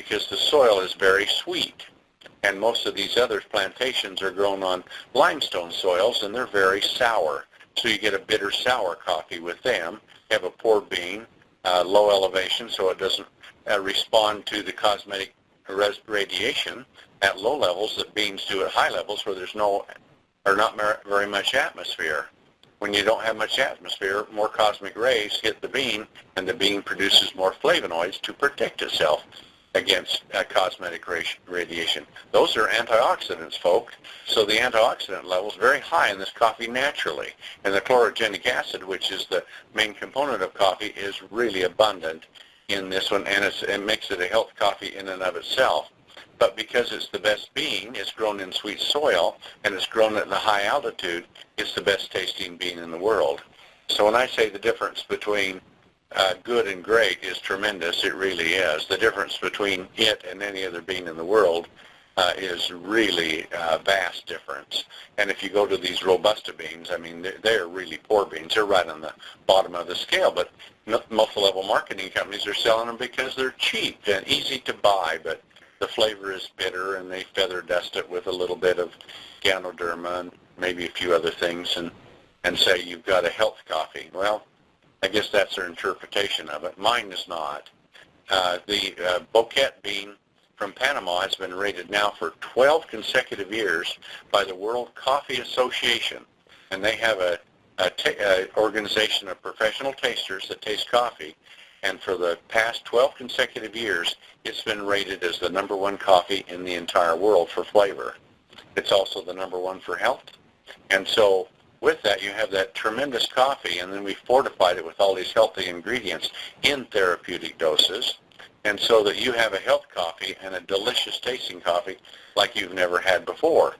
because the soil is very sweet. And most of these other plantations are grown on limestone soils, and they're very sour. So you get a bitter sour coffee with them. You have a poor bean, low elevation, so it doesn't respond to the cosmetic radiation at low levels that beans do at high levels, where there's not very much atmosphere. When you don't have much atmosphere, more cosmic rays hit the bean, and the bean produces more flavonoids to protect itself against cosmetic radiation. Those are antioxidants, folks. So the antioxidant level is very high in this coffee naturally. And the chlorogenic acid, which is the main component of coffee, is really abundant in this one, and it makes it a health coffee in and of itself. But because it's the best bean, it's grown in sweet soil, and it's grown at a high altitude, it's the best tasting bean in the world. So when I say the difference between good and great is tremendous, it really is. The difference between it and any other bean in the world is really a vast difference. And if you go to these Robusta beans, I mean, they're really poor beans. They're right on the bottom of the scale, but multi-level marketing companies are selling them because they're cheap and easy to buy, but the flavor is bitter, and they feather dust it with a little bit of Ganoderma and maybe a few other things, and say you've got a health coffee. Well, I guess that's their interpretation of it. Mine is not. The bouquet bean from Panama has been rated now for 12 consecutive years by the World Coffee Association, and they have a organization of professional tasters that taste coffee, and for the past 12 consecutive years, it's been rated as the #1 coffee in the entire world for flavor. It's also the #1 for health. And so with that, you have that tremendous coffee, and then we fortified it with all these healthy ingredients in therapeutic doses, and so that you have a health coffee and a delicious tasting coffee like you've never had before.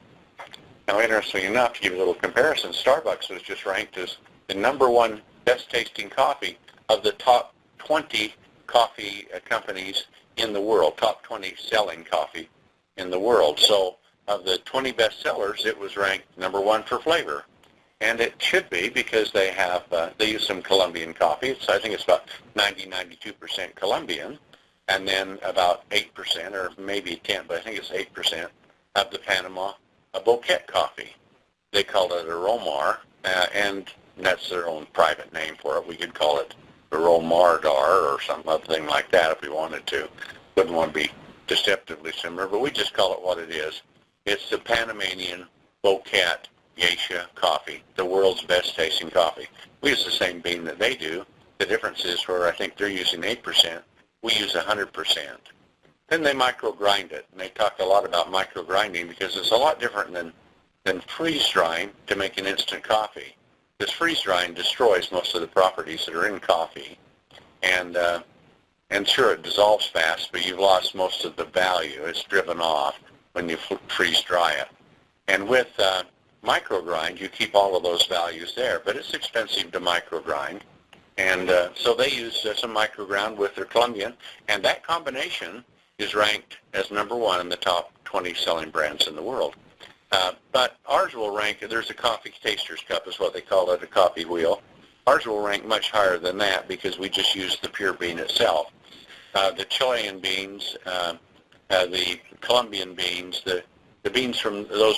Now, interestingly enough, to give you a little comparison, Starbucks was just ranked as the #1 best tasting coffee of the top 20 coffee companies in the world, top 20 selling coffee in the world. So of the 20 best sellers, it was ranked #1 for flavor. And it should be, because they have, they use some Colombian coffee. I think it's about 92% Colombian, and then about 8%, or maybe 10, but I think it's 8% of the Panama bouquet coffee. They call it a Romar, and that's their own private name for it. We could call it the Romardar or some other thing like that if we wanted to. Wouldn't want to be deceptively similar, but we just call it what it is. It's the Panamanian bouquet geisha coffee, the world's best tasting coffee. We use the same bean that they do. The difference is where I think they're using 8%, we use 100%. Then they micro-grind it, and they talk a lot about micro-grinding because it's a lot different than freeze-drying to make an instant coffee. This freeze-drying destroys most of the properties that are in coffee, and sure, it dissolves fast, but you've lost most of the value. It's driven off when you freeze-dry it. And with microgrind, you keep all of those values there, but it's expensive to microgrind, and so they use some microgrind with their Colombian, and that combination is ranked as #1 in the top 20 selling brands in the world. But ours will rank, there's a coffee taster's cup is what they call it, a coffee wheel. Ours will rank much higher than that because we just use the pure bean itself. The Chilean beans, the Colombian beans, the beans from those